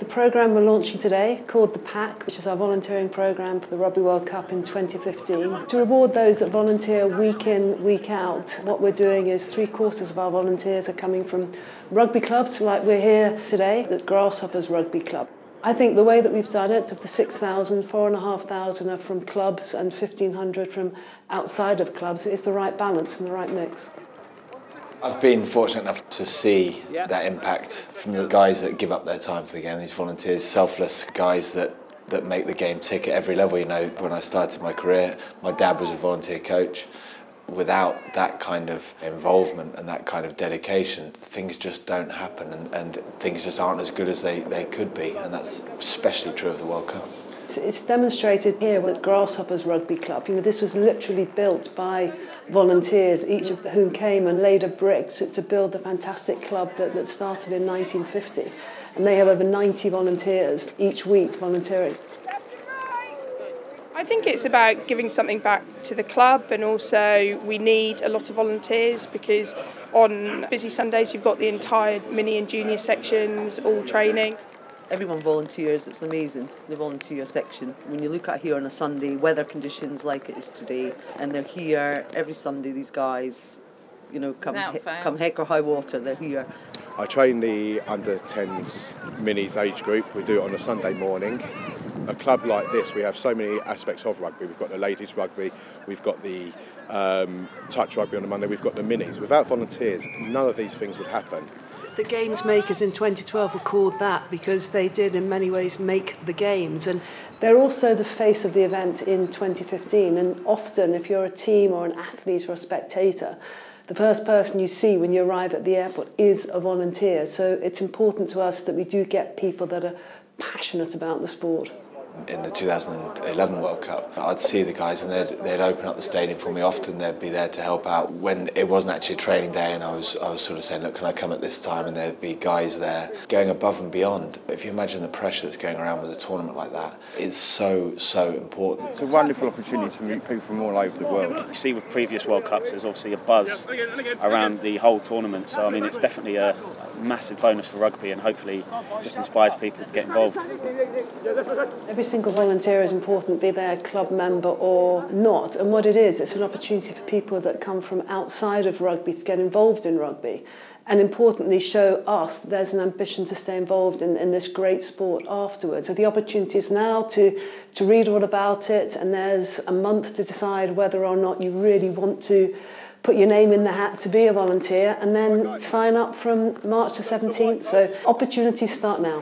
The programme we're launching today, called The Pack, which is our volunteering programme for the Rugby World Cup in 2015. To reward those that volunteer week in, week out, what we're doing is 3/4 of our volunteers are coming from rugby clubs, like we're here today at Grasshoppers Rugby Club. I think the way that we've done it, of the 6,000, 4,500 are from clubs and 1,500 from outside of clubs, is the right balance and the right mix. I've been fortunate enough to see that impact from the guys that give up their time for the game, these volunteers, selfless guys that make the game tick at every level. You know, when I started my career, my dad was a volunteer coach. Without that kind of involvement and that kind of dedication, things just don't happen and things just aren't as good as they could be, and that's especially true of the World Cup. It's demonstrated here with Grasshoppers Rugby Club. You know, this was literally built by volunteers, each of whom came and laid a brick to build the fantastic club that started in 1950. And they have over 90 volunteers each week volunteering. I think it's about giving something back to the club, and also we need a lot of volunteers because on busy Sundays you've got the entire mini and junior sections all training. Everyone volunteers, it's amazing, the volunteer section. When you look at here on a Sunday, weather conditions like it is today, and they're here every Sunday, these guys, you know, come heck or high water, they're here. I train the under-10s minis age group. We do it on a Sunday morning. A club like this, we have so many aspects of rugby. We've got the ladies rugby, we've got the touch rugby on a Monday, we've got the minis. Without volunteers, none of these things would happen. The games makers in 2012 were called that because they did in many ways make the games, and they're also the face of the event in 2015. And often if you're a team or an athlete or a spectator, the first person you see when you arrive at the airport is a volunteer. So it's important to us that we do get people that are passionate about the sport. In the 2011 World Cup, I'd see the guys and they'd open up the stadium for me. Often they'd be there to help out when it wasn't actually a training day, and I was sort of saying, look, can I come at this time? And there'd be guys there going above and beyond. If you imagine the pressure that's going around with a tournament like that, it's so important. It's a wonderful opportunity to meet people from all over the world. You see with previous World Cups, there's obviously a buzz around the whole tournament, so I mean it's definitely a massive bonus for rugby, and hopefully just inspires people to get involved. Every single volunteer is important, be they a club member or not. And what it is, it's an opportunity for people that come from outside of rugby to get involved in rugby. And importantly, show us there's an ambition to stay involved in this great sport afterwards. So the opportunity is now to read all about it, and there's a month to decide whether or not you really want to put your name in the hat to be a volunteer, and then sign up from March the 17th. So opportunities start now.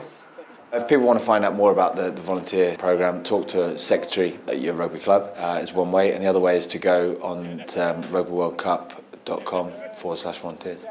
If people want to find out more about the volunteer programme, talk to a secretary at your rugby club is one way, and the other way is to go on to rugbyworldcup.com/volunteers.